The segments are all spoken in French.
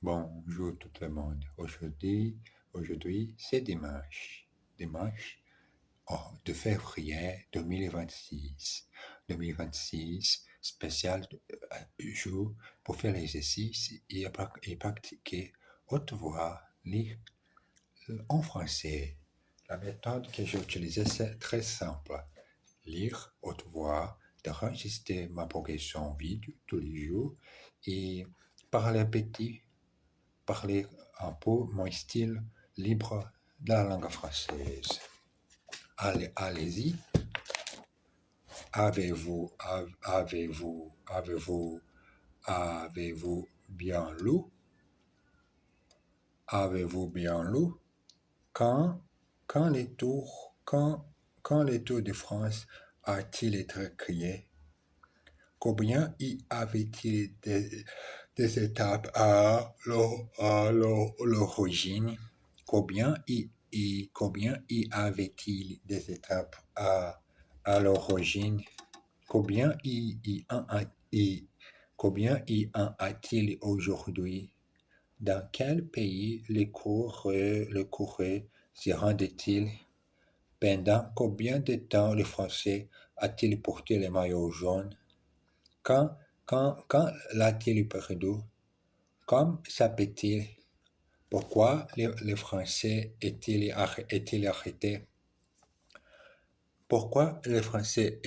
Bonjour tout le monde. Aujourd'hui, c'est dimanche. Dimanche 2 février 2026. 2026, spécial jour pour faire l'exercice et pratiquer haute voix, lire en français. La méthode que j'ai utilisée, c'est très simple. Lire haute voix, d'enregistrer ma progression vidéo tous les jours et parler petit, parler un peu mon style libre de la langue française. Allez-y. Avez-vous bien lu? Avez-vous bien lu? Quand, quand les tours, quand les Tours de France a-t-il été créé? Combien y avait-il des étapes à l'origine? Combien y avait-il des étapes à l'origine? Combien y en a-t-il aujourd'hui? Dans quel pays le courrier se rendait-il? Pendant combien de temps le Français a-t-il porté le maillot jaune? Quand, quand l'a-t-il perdu? Comment s'appelle-t-il? Pourquoi le Français est-il arrêté? Pourquoi le Français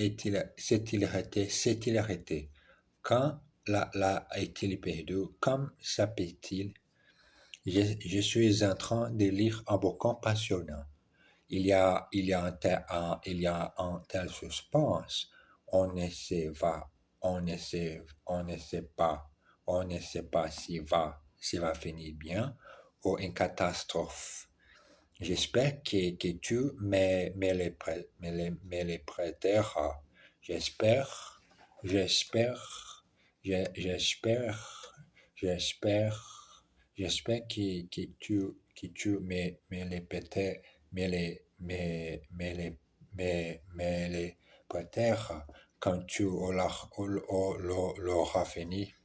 s'est-il arrêté? Quand a-t-il perdu? Comment s'appelle-t-il? Je suis en train de lire un bouquin passionnant. Il y a un tel suspense. On ne sait pas, on ne sait pas si va finir bien ou une catastrophe. J'espère que tu me les prêteras. J'espère, j'espère, j'espère, j'espère que tu me les prêteras, me les prêteras quand tu l'auras fini.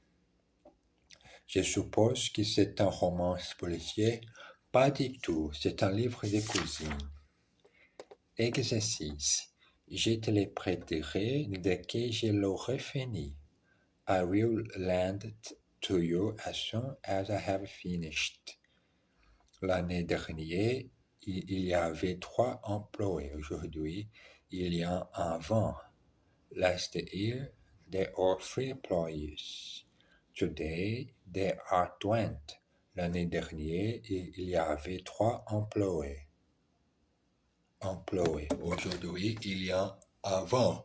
Je suppose que c'est un roman policier. Pas du tout, c'est un livre de cuisine. Exercice. Je te les prêterai dès que je l'aurai fini. I will lend it to you as soon as I have finished. L'année dernière, il y avait 3 employés. Aujourd'hui, il y en a 20. Last year, there were 3 employees. Today, there are 20. L'année dernière, il y avait 3 employés. Aujourd'hui, il y en a 20.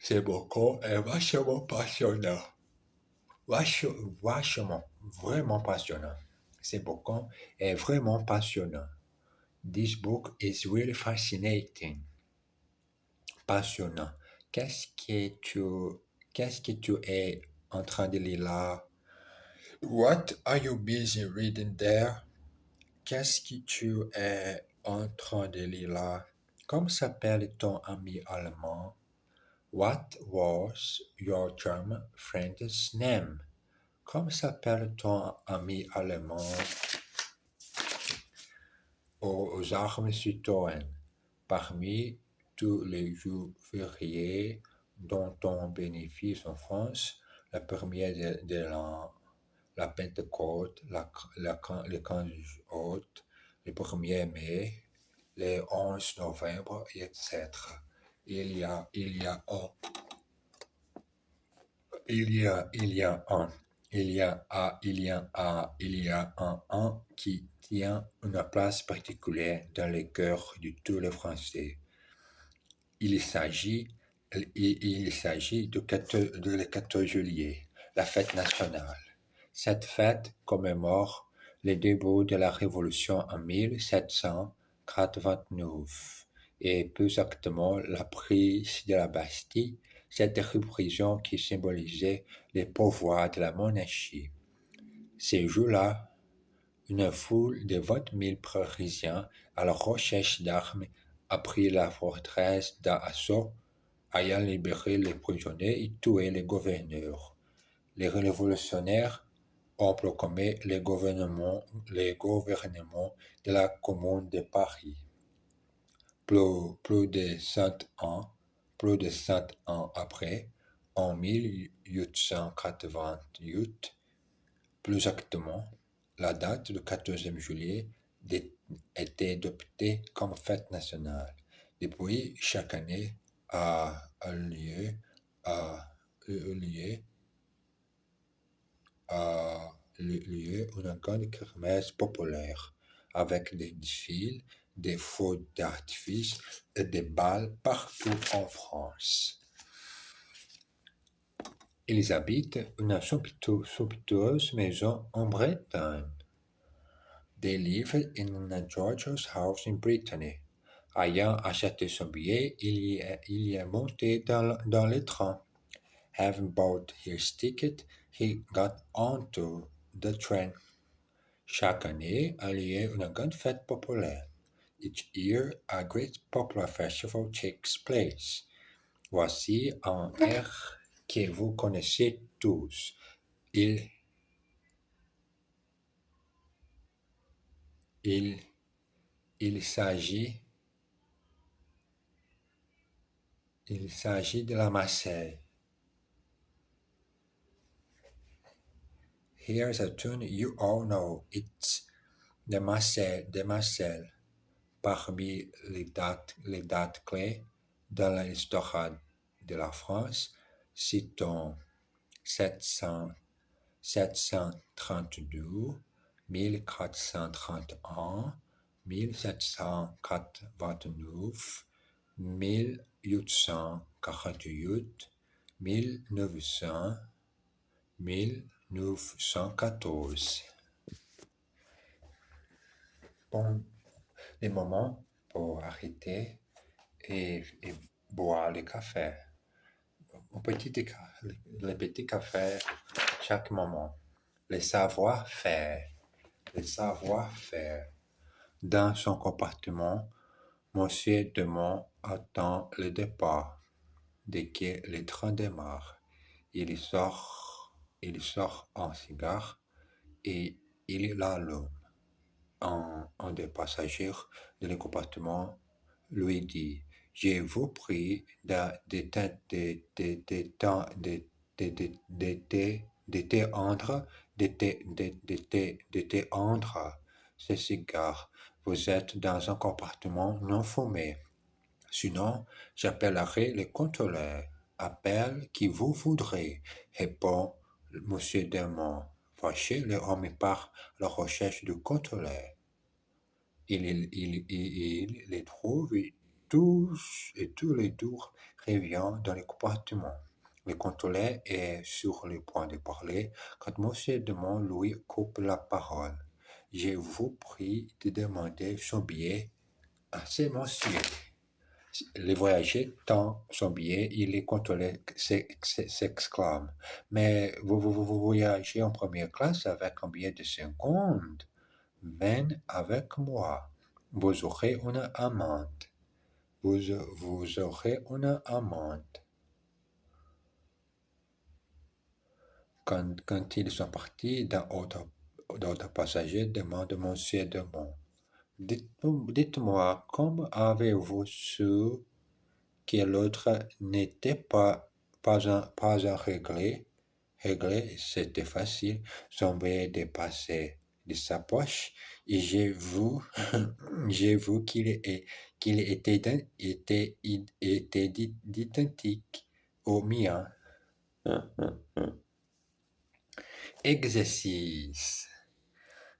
C'est beaucoup et vachement passionnant. Vachement, vraiment passionnant. C'est beaucoup et vraiment passionnant. This book is really fascinating. Passionnant. Qu'est-ce que tu es en train de lire là? What are you busy reading there? Qu'est-ce que tu es en train de lire là? Comment s'appelle ton ami allemand? What was your German friend's name? Comment s'appelle ton ami allemand? Aux armes citoyennes. Parmi tous les jours fériés dont on bénéficie en France, la première de l'an, la Pentecôte, le 15 août, le 1er mai, le 11 novembre, etc. Il y a un qui tient une place particulière dans le cœur de tous les Français. Il s'agit de le 14 juillet, la fête nationale. Cette fête commémore le début de la Révolution en 1789 et plus exactement la prise de la Bastille, cette répression qui symbolisait le pouvoir de la monarchie. Ce jour-là, une foule de 20 000 Parisiens à la recherche d'armes a pris la forteresse d'assaut, ayant libéré les prisonniers et tué les gouverneurs. Les révolutionnaires ont proclamé les gouvernements de la Commune de Paris. Plus de 100 ans après, en 1888, plus exactement, la date du 14 juillet était adoptée comme fête nationale. Depuis, chaque année a lieu, a eu lieu, a eu lieu une grande kermesse populaire avec des desfiles, des feux d'artifice et des bals partout en France. Ils habitent une somptueuse maison en Bretagne. They live in a gorgeous house in Brittany. Ayant acheté son billet, il y est monté dans le train. Having bought his ticket, he got onto the train. Chaque année a lieu une grande fête populaire. Each year, a great popular festival takes place. Voici un air que vous connaissez tous. Il, il, il s'agit de la Marseille. Here's a tune you all know. It's the Marseille. Parmi les dates clés dans l'histoire de la France, citons 732, 1431, 1789, 1848, 1900, 1914. Bon, des moments pour arrêter et boire le café. Le petit café chaque moment. Le savoir-faire. Dans son compartiment, Monsieur Demont attend le départ. Dès que le train démarre, il sort un cigare et il l'allume. Un des passagers de le compartiment lui dit: Je vous prie d'éteindre ce cigare. Vous êtes dans un compartiment non fumé. Sinon, j'appellerai le contrôleur. Appelle qui vous voudrez, répond Monsieur Demont. Fâché, l'homme part à la recherche du contrôleur. Il les trouve tous les deux revient dans le compartiment. Le contrôleur est sur le point de parler quand Monsieur Demont lui coupe la parole. Je vous prie de demander son billet à ce monsieur. Le voyageur tend son billet et le contrôleur s'exclame: Mais vous voyagez en première classe avec un billet de 50. Venez avec moi. Vous aurez une amende. Vous aurez une amende. Quand ils sont partis, d'autres passagers demandent Monsieur Demont: Dites-moi, comment avez-vous su que l'autre n'était pas un réglé? Réglé, c'était facile. Son billet dépassait de sa poche et j'ai vu qu'il était identique au mien. Exercice.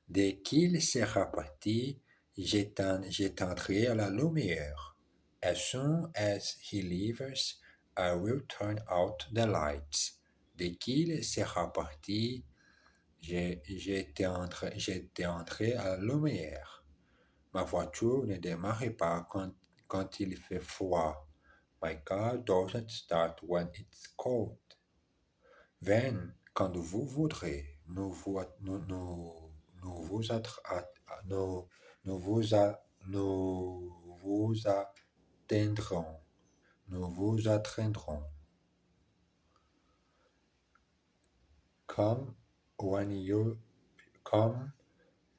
Dès qu'il sera parti, j'éteindrai la lumière. As soon as he leaves, I will turn out the lights. Dès qu'il sera parti, j'éteindrai la lumière. Ma voiture ne démarre pas quand il fait froid. My car doesn't start when it's cold. Venez quand vous voudrez. Nous vous atteindrons. Nous vous atteindrons. Comme when you come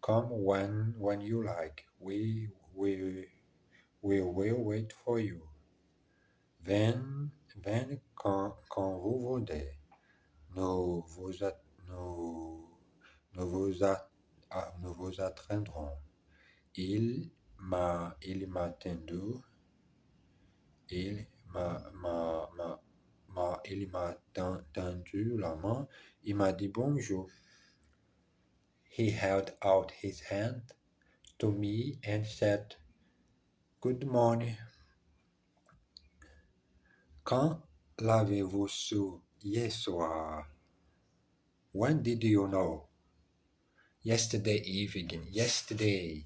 when you like. We will wait for you. Venez quand vous voudrez. Nous vous, at- nous, nous vous, at- nous vous attendrons. Il m'a attendu, il il m'a tendu la main, il m'a dit bonjour. He held out his hand to me and said, Good morning. Quand l'avez-vous su hier soir? When did you know? Yesterday evening. Yesterday.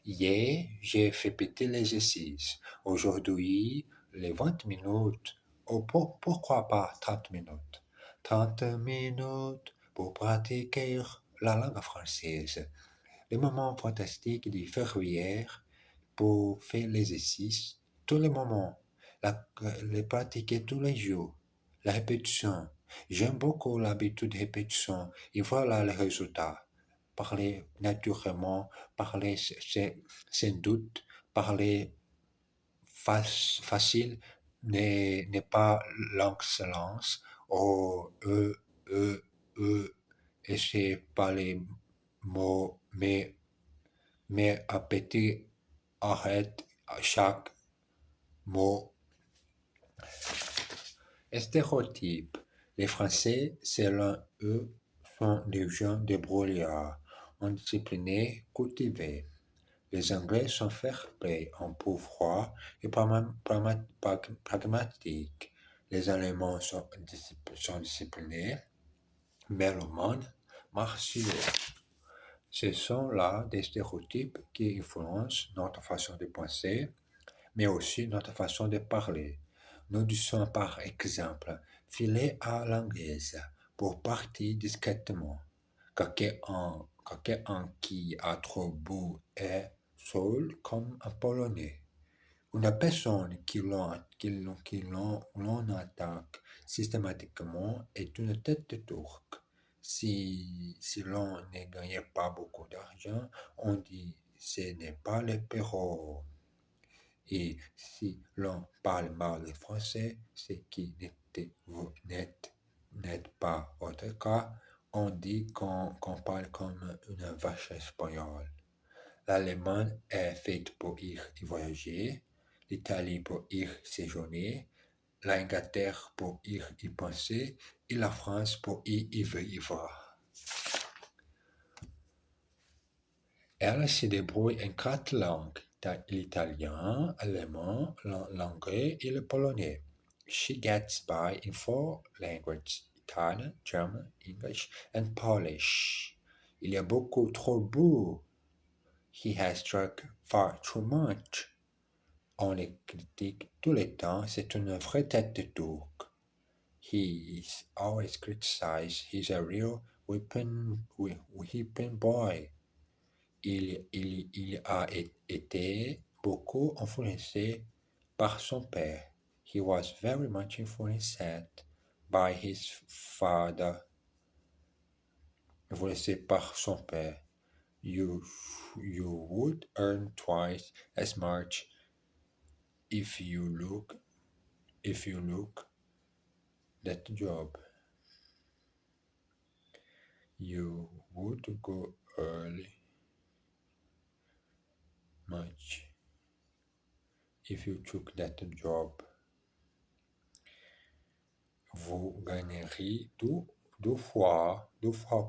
Hier, j'ai fait petit l'exercice. Aujourd'hui, les 20 minutes. Oh, pourquoi pas 30 minutes? 30 minutes pour pratiquer la langue française. Les moments fantastiques du ferroviaire pour faire l'exercice. Tous les moments. Les pratiquer tous les jours. La répétition. J'aime beaucoup l'habitude de répétition. Et voilà le résultat. Parler naturellement, parler sans doute, parler facile n'est pas l'excellence. Oh, et c'est pas les mots, mais appétit arrête à chaque mot. Stéréotype. Les Français, selon eux, sont des gens débrouillards, indisciplinés, cultivés. Les Anglais sont fair-play, un peu froids et pragmatiques. Les Allemands sont disciplinés, mélomanes, martiaux. Ce sont là des stéréotypes qui influencent notre façon de penser, mais aussi notre façon de parler. Nous disons par exemple filer à l'anglaise pour partir discrètement. Quelqu'un qui a trop bu est seul comme un Polonais. Une personne l'on attaque systématiquement est une tête de turc. Si l'on ne gagne pas beaucoup d'argent, on dit ce n'est pas le Pérou. Et si l'on parle mal le français, ce qui n'est pas votre cas, on dit qu'on parle comme une vache espagnole. L'Allemagne est faite pour y voyager, l'Italie pour y séjourner, l'Angleterre pour y penser et la France pour y vivre. Elle se débrouille en 4 langues, l'italien, l'allemand, l'anglais et le polonais. She gets by in 4 languages, Italian, German, English and Polish. Il y a beaucoup trop beau. He has drunk far too much. On le critique tout le temps, c'est une vraie tête de turc. He is always criticized. He's a real whipping boy. Il a été beaucoup influencé par son père. He was very much influenced by his father. Influencé par son père. You would earn twice as much if you look that job. You would go early much if you took that job. Vous gagnerez deux fois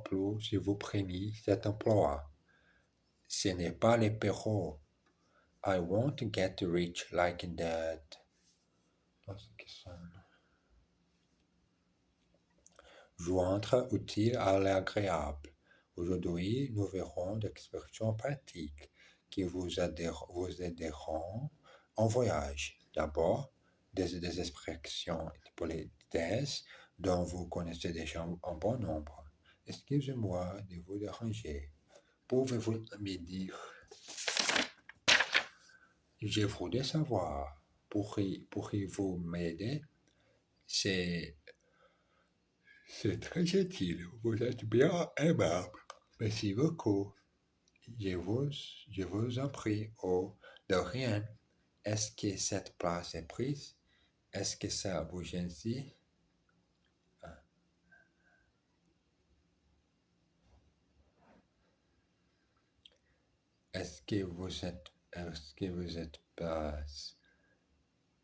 plus si vous prenez cet emploi. Ce n'est pas le Pérou. I won't get rich like that. Joindre utile à l'agréable. Aujourd'hui, nous verrons des expressions pratiques qui vous aideront en voyage. D'abord, des expressions de politesse dont vous connaissez déjà un bon nombre. Excusez-moi de vous déranger. Pouvez-vous me dire? Je voudrais savoir. Pourriez-vous m'aider? C'est C'est très gentil. Vous êtes bien aimable. Merci beaucoup. Je vous, je vous en prie. Oh, de rien. Est-ce que cette place est prise? Est-ce que ça vous gêne? Est-ce que vous êtes place?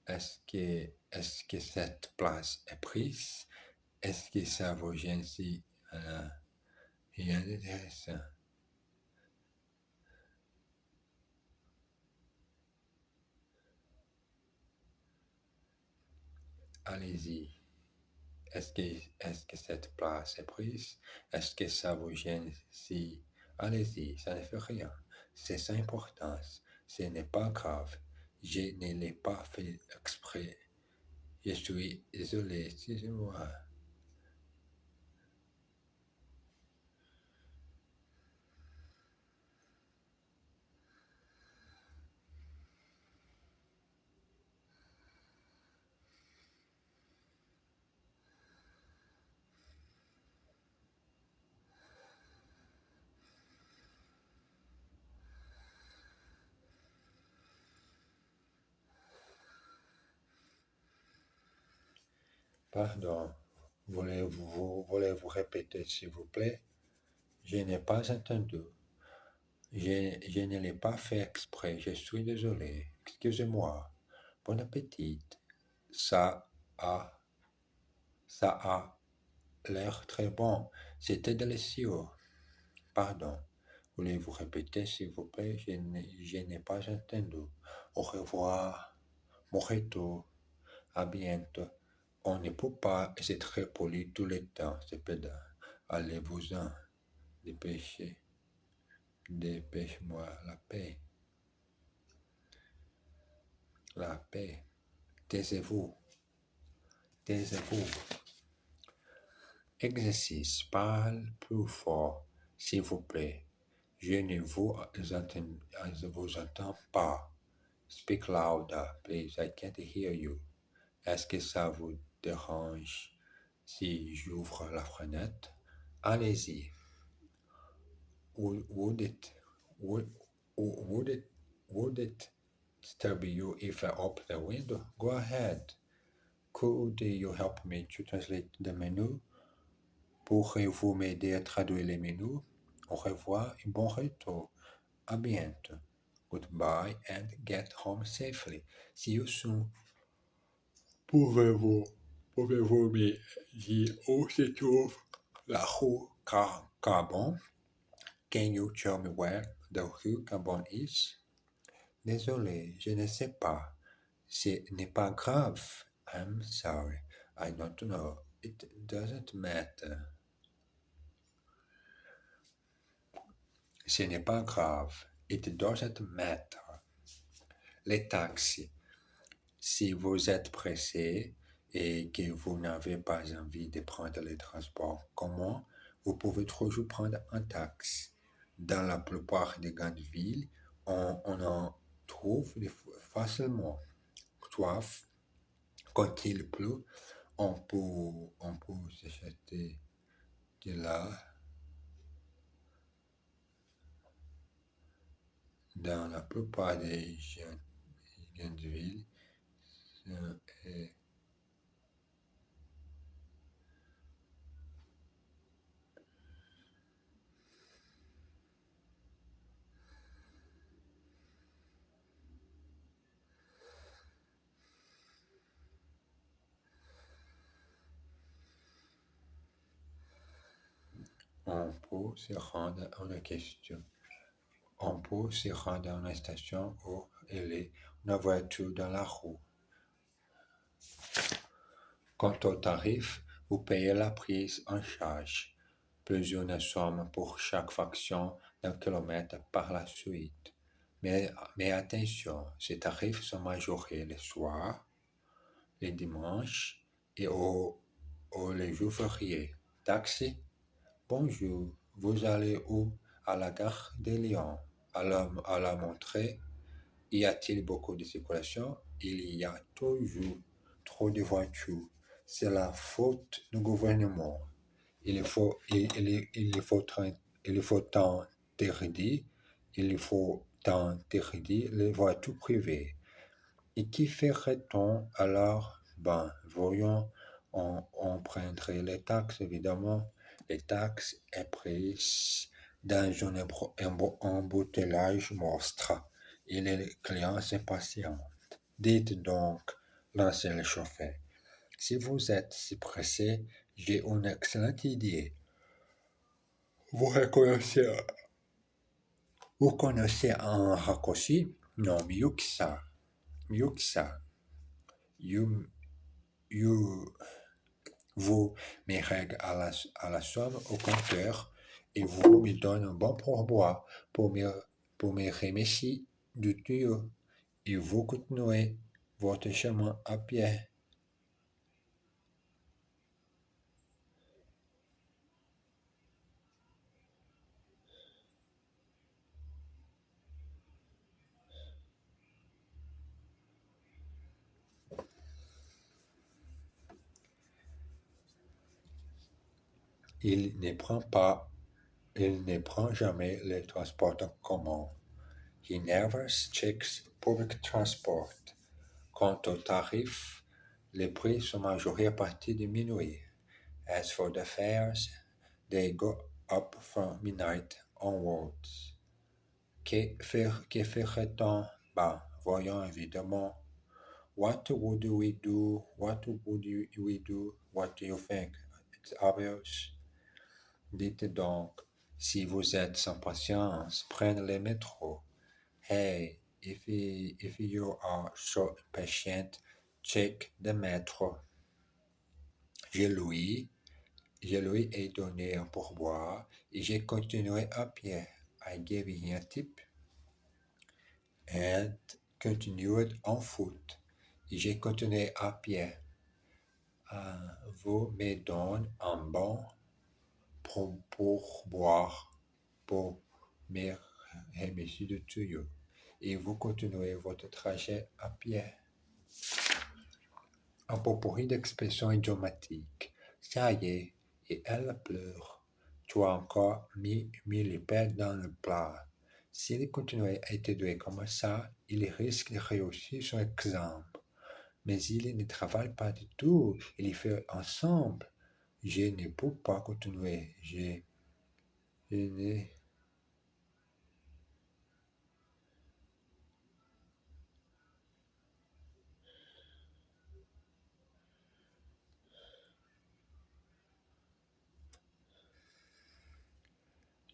Est-ce que cette place est prise? Est-ce que ça vous gêne si rien d'intéressant? Allez-y. Est-ce que cette place est prise? Est-ce que ça vous gêne si... Allez-y, ça ne fait rien. C'est sans importance. Ce n'est pas grave. Je ne l'ai pas fait exprès. Je suis désolé, excusez-moi. Pardon. Voulez-vous répéter, s'il vous plaît? Je n'ai pas entendu. Je ne l'ai pas fait exprès. Je suis désolé. Excusez-moi. Bon appétit. Ça a, ça a l'air très bon. C'était délicieux. Pardon. Voulez-vous répéter, s'il vous plaît? Je n'ai pas entendu. Au revoir. Mojito. À bientôt. On ne peut pas être très poli tout le temps, cependant. Allez-vous-en. Dépêchez. Dépêche-moi la paix. La paix. Taisez-vous. Taisez-vous. Exercice. Parle plus fort, s'il vous plaît. Je ne vous entends pas. Speak louder, please. I can't hear you. Est-ce que ça vous dérange si j'ouvre la fenêtre? Allez-y. Would it would would it would it disturb you if I open the window? Go ahead. Could you help me to translate the menu? Pourrez-vous m'aider à traduire les menus? Au revoir et bon retour. À bientôt. Goodbye and get home safely. See you soon. Pouvez-vous me dire où se trouve la rue Carbon? Can you tell me where the rue Carbon is? Désolé, je ne sais pas. Ce n'est pas grave. I'm sorry. I don't know. It doesn't matter. Ce n'est pas grave. It doesn't matter. Les taxis. Si vous êtes pressé et que vous n'avez pas envie de prendre les transports communs, vous pouvez toujours prendre un taxi. Dans la plupart des grandes villes, on en trouve facilement. Soif, quand il pleut, on peut s'acheter de là. Dans la plupart des grandes villes, on peut se rendre à une question. On peut se rendre à une station où il y a une voiture dans la rue. Quant au tarif, vous payez la prise en charge, plus une somme pour chaque fraction d'un kilomètre par la suite. Mais attention, ces tarifs sont majorés le soir, les dimanches et les jours fériés. Taxi, bonjour, vous allez où? À la gare de Lyon. À la Montrée, y a-t-il beaucoup de circulation? Il y a toujours trop de voitures. C'est la faute du gouvernement. il faut t'interdire, il faut t'interdire les voitures privées. Et qui ferait-on alors? Ben, voyons, on prendrait les taxes, évidemment. Les taxes est prise dans un embouteillage monstre. Et les clients s'impatientent. Dites donc, lancez le chauffeur. Si vous êtes si pressé, j'ai une excellente idée. Vous reconnaissez, vous connaissez un raccourci? Non, mieux que ça. Mieux que ça. You, you, vous me règle à la somme au compteur et vous me donnez un bon pourboire pour me remercier du tuyau. Et vous continuez votre chemin à pied. Il ne prend pas, il ne prend jamais les transports en commun. He never checks public transport. Quant aux tarifs, les prix sont majorés à partir de minuit. As for the fares, they go up from midnight onwards. Que ferait-on? Ben, voyons évidemment. What would we do? What would we do? What do you think? It's obvious. Dites donc, si vous êtes sans patience, prenez le métro. Hey, if you are so impatient, check the metro. Je lui, je lui ai donné un pourboire et j'ai continué à pied. I gave him a tip and continued en foot. Et j'ai continué à pied. Vous me donnez un bon pourboire pour me remercier de tuyau. Et vous continuez votre trajet à pied. Un potpourri d'expressions idiomatiques. Ça y est, et elle pleure. Tu as encore mis les pieds dans le plat. S'il continuait à étudier comme ça, il risque de réussir son examen. Mais il ne travaille pas du tout, il y fait ensemble. Je ne peux pas continuer. Je ne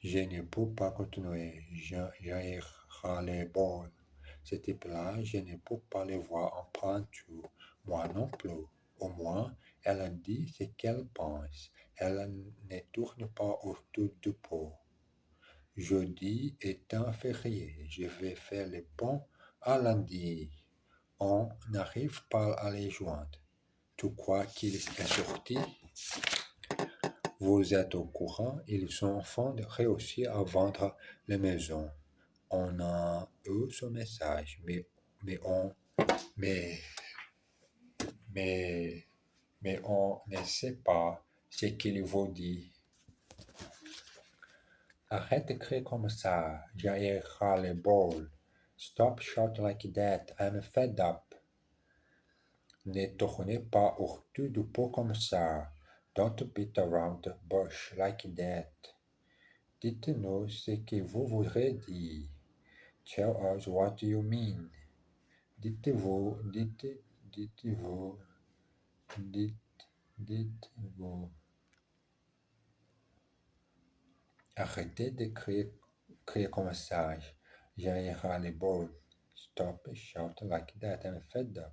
Je ne peux pas continuer. J'ai les bords. Ce type-là, je ne peux pas le voir en peinture. Moi non plus. Au moins, elle dit ce qu'elle pense. Elle ne tourne pas autour du pot. Jeudi est un férié. Je vais faire le pont à lundi. On n'arrive pas à les joindre. Tu crois qu'il est sorti? Vous êtes au courant, ils sont en train de réussir à vendre les maisons. On a eu ce message, mais on, mais, mais, mais on ne sait pas ce qu'il vous dit. Arrête de crier comme ça, j'ai ras le bol. Stop shouting like that, I'm fed up. Ne tournez pas autour du pot comme ça. Don't beat around the bush like that. Dites-nous ce que vous voudrez dire. Tell us what you mean. Dites-vous, dites-vous, dites-vous. Arrêtez de crier comme ça. J'ai ras les bol. Stop shouting like that. I'm fed up.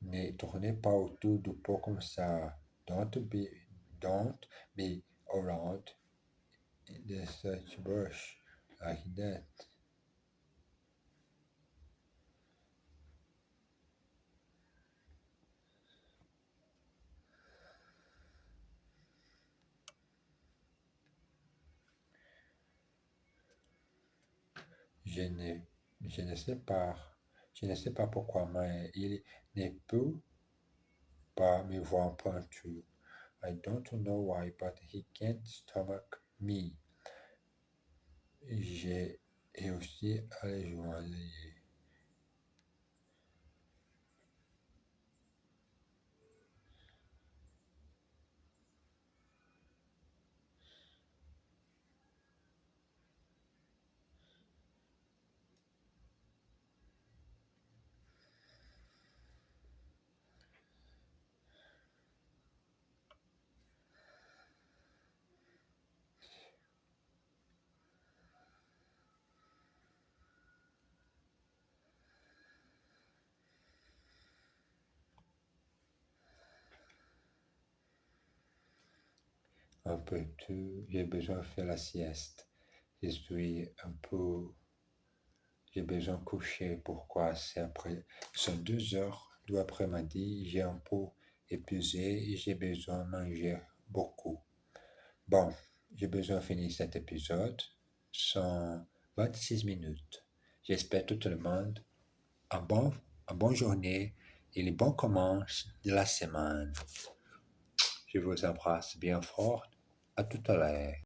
Ne tournez pas autour du pot comme ça. Don't be around the such bush like that. Je ne, je ne sais pas. Je ne sais pas pourquoi, mais il ne peut pas me voir en peinture. I don't know why, but he can't stomach me. J'ai réussi à les joindre. Un peu tout, j'ai besoin de faire la sieste. Je suis un peu, j'ai besoin de coucher. Pourquoi? C'est 2 heures de l'après-midi, j'ai un peu épuisé et j'ai besoin de manger beaucoup. Bon, j'ai besoin de finir cet épisode. Sont 26 minutes. J'espère tout le monde une bonne journée et les bonnes commences de la semaine. Je vous embrasse bien fort. À tout à l'heure.